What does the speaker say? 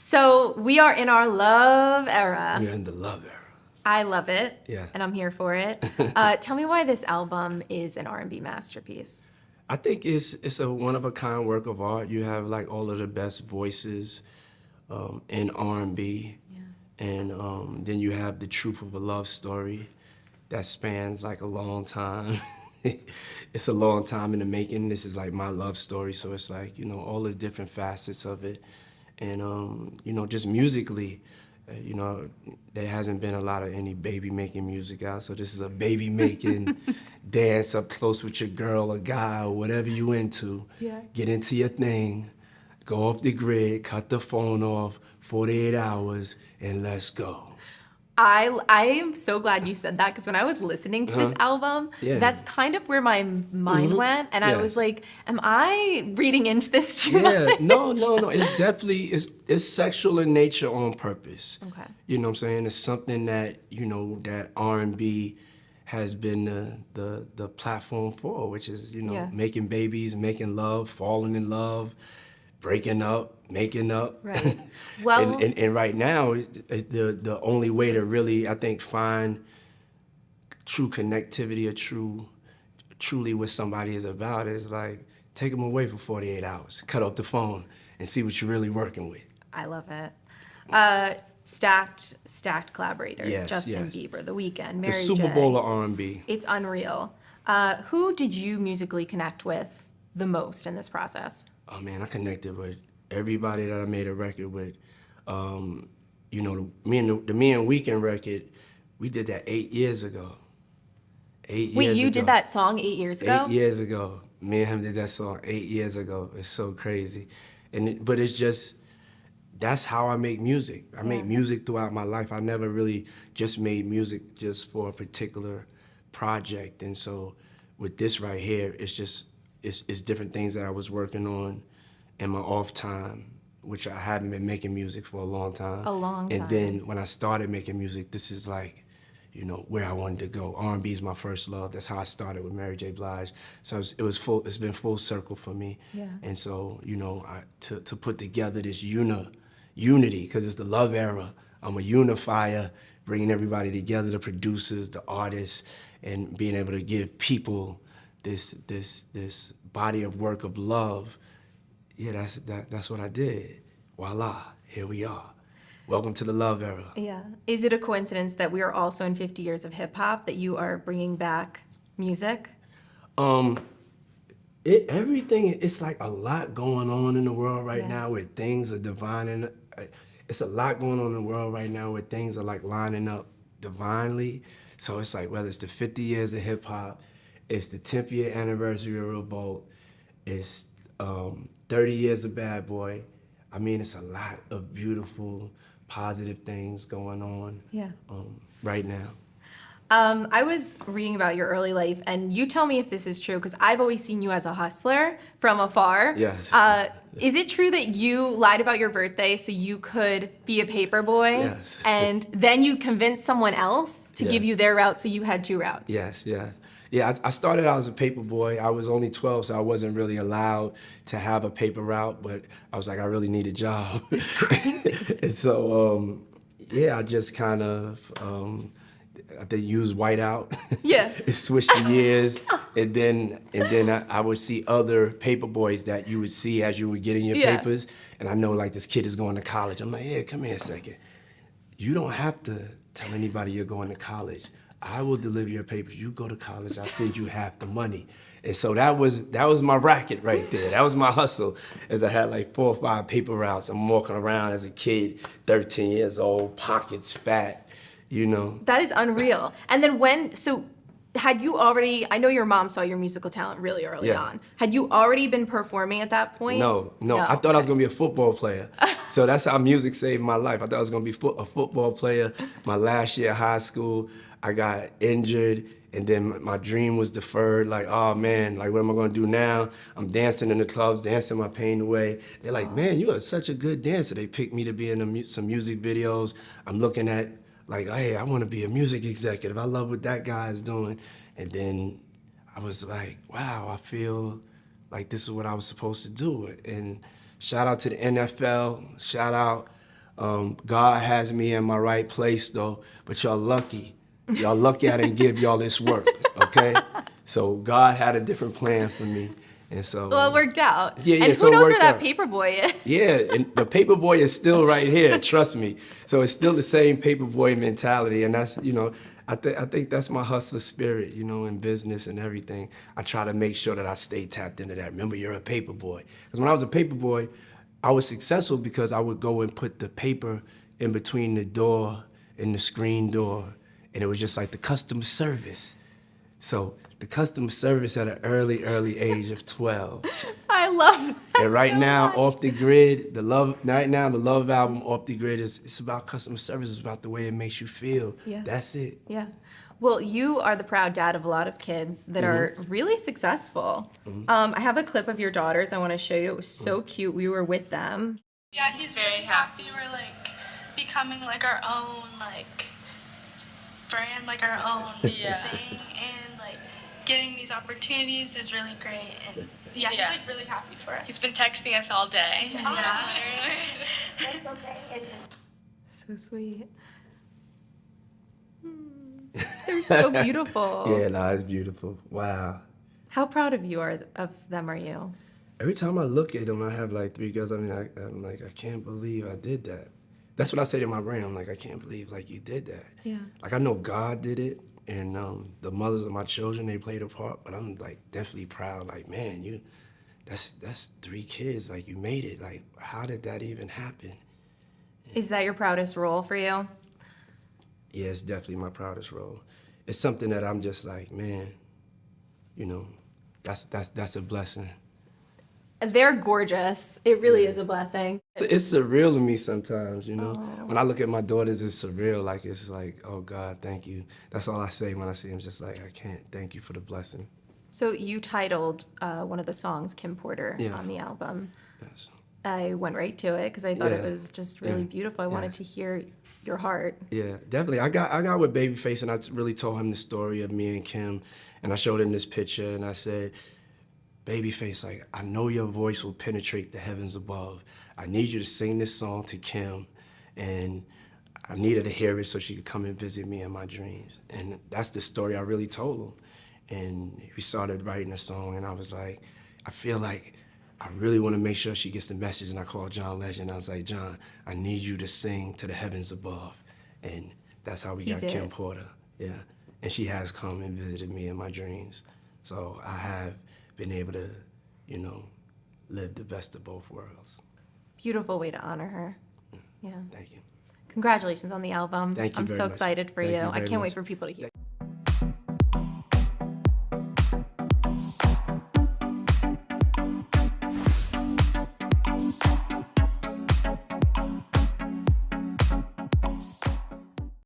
So we are in our love era. We're in the love era. I love it. Yeah. And I'm here for it. Tell me why this album is an R&B masterpiece. I think it's a one-of-a-kind work of art. You have like all of the best voices in R&B. Yeah. And then you have the truth of a love story that spans like a long time. It's a long time in the making. This is like my love story, so it's like, you know, all the different facets of it. And, you know, just musically, you know, there hasn't been a lot of any baby making music out, so this is a baby making dance up close with your girl or guy or whatever you into. Yeah. Get into your thing, go off the grid, cut the phone off, 48 hours, and let's go. I am so glad you said that, because when I was listening to this album, Yeah. that's kind of where my mind went, and I Yeah. was like, am I reading into this too Yeah, much? no. It's definitely, it's sexual in nature on purpose. Okay. You know what I'm saying? It's something that, you know, that R&B has been the platform for, which is, you know, Yeah. making babies, making love, falling in love, breaking up, making up. Right. Well, and right now, the only way to really, I think, find true connectivity or truly what somebody is about is like, take them away for 48 hours, cut off the phone, and see what you're really working with. I love it. Stacked collaborators, Yes, Justin yes. Bieber, The Weeknd, Mary The Super J. Bowl of R&B. It's unreal. Who did you musically connect with the most in this process? Oh man, I connected with everybody that I made a record with. You know, me and Weeknd record, we did that 8 years ago. 8 Wait, years you ago. did that song 8 years ago? 8 years ago. Me and him did that song 8 years ago. It's so crazy. But it's just, that's how I make music. I make music throughout my life. I never really just made music just for a particular project. And so with this right here, it's just, it's different things that I was working on in my off time, which I hadn't been making music for a long time. A long time. And then when I started making music, this is like, you know, where I wanted to go. R&B is my first love. That's how I started with Mary J. Blige. So it's been full circle for me. Yeah. And so, you know, to put together this unity, because it's the love era. I'm a unifier, bringing everybody together, the producers, the artists, and being able to give people this body of work of love. Yeah, that's what I did. Voila, here we are. Welcome to the love era. Yeah. Is it a coincidence that we are also in 50 years of hip hop, that you are bringing back music? Everything, it's like a lot going on in the world right now where things are divine, and it's a lot going on in the world right now where things are like lining up divinely. So it's like, whether it's the 50 years of hip hop, it's the 10th year anniversary of Revolt, it's 30 years of Bad Boy. I mean, it's a lot of beautiful, positive things going on right now. I was reading about your early life, and you tell me if this is true, because I've always seen you as a hustler from afar. Yes. Is it true that you lied about your birthday so you could be a paperboy? Yes. And then you convinced someone else to give Yes. you their route, so you had two routes? Yes, yeah. Yeah, I started out as a paper boy. I was only 12, so I wasn't really allowed to have a paper route, but I was like, I really need a job. It's crazy. And so, yeah, I just kind of, I used whiteout. Yeah. It switched the years, and then I would see other paper boys that you would see as you were getting your papers, and I know like this kid is going to college. I'm like, yeah, come here a second. You don't have to tell anybody you're going to college. I will deliver your papers. You go to college, I'll send you half the money. And so that was my racket right there. That was my hustle, as I had like 4 or 5 paper routes. I'm walking around as a kid, 13 years old, pockets fat, you know. That is unreal. And then had you already, I know your mom saw your musical talent really early on. Had you already been performing at that point? No. I thought I was gonna be a football player. So that's how music saved my life. I thought I was gonna be a football player. My last year of high school, I got injured, and then my dream was deferred. Like, oh man, like what am I gonna do now? I'm dancing in the clubs, dancing my pain away. They're like, man, you are such a good dancer. They picked me to be in some music videos. I'm looking at, like, hey, I want to be a music executive. I love what that guy is doing. And then I was like, wow, I feel like this is what I was supposed to do. And shout out to the NFL, shout out God has me in my right place though, but y'all lucky. Y'all lucky I didn't give y'all this work, okay? So God had a different plan for me. And so, Well, it worked out. Yeah, and so who it knows where worked that out. paperboy is? Yeah, and the paperboy is still right here, trust me. So it's still the same paperboy mentality, and that's, you know, I think that's my hustler spirit, you know, in business and everything. I try to make sure that I stay tapped into that. Remember, you're a paperboy. Because when I was a paperboy, I was successful because I would go and put the paper in between the door and the screen door, and it was just like the customer service. So the customer service at an early age of 12. I love that And right so now, much. Off the Grid, the Love album, Off the Grid, it's about customer service. It's about the way it makes you feel. Yeah. That's it. Yeah. Well, you are the proud dad of a lot of kids that are really successful. I have a clip of your daughters I want to show you. It was so cute. We were with them. Yeah, he's very happy. We're like becoming like our own like brand, like our own thing, and like getting these opportunities is really great. And he's like really happy for us. He's been texting us all day. That's okay. So sweet. They're so beautiful. Yeah, nah, it's beautiful. Wow. How proud of them are you? Every time I look at them, I have like 3 girls. I mean, I'm like, I can't believe I did that. That's what I say to my brain. I'm like, I can't believe like you did that. Yeah. Like I know God did it, and the mothers of my children, they played a part. But I'm like definitely proud. Like, man, that's 3 kids. Like you made it. Like how did that even happen? Is that your proudest role for you? Yeah, it's definitely my proudest role. It's something that I'm just like, man, you know, that's a blessing. They're gorgeous. It really is a blessing. It's surreal to me sometimes, you know. Oh. When I look at my daughters, it's surreal. Like it's like, oh God, thank you. That's all I say when I see them. Just like, I can't thank you for the blessing. So you titled one of the songs Kim Porter on the album. Yes. I went right to it because I thought it was just really beautiful. I wanted to hear your heart. Yeah, definitely. I got with Babyface, and I really told him the story of me and Kim, and I showed him this picture, and I said, Babyface, like, I know your voice will penetrate the heavens above. I need you to sing this song to Kim, and I need her to hear it so she could come and visit me in my dreams. And that's the story I really told him. And we started writing a song, and I was like, I feel like I really want to make sure she gets the message. And I called John Legend. I was like, John, I need you to sing to the heavens above. And that's how we got Kim Porter. Yeah. And she has come and visited me in my dreams. So I have been able to, you know, live the best of both worlds. Beautiful way to honor her. Yeah. Thank you. Congratulations on the album. Thank you I'm very so much. excited for Thank you. you I very can't much. wait for people to hear.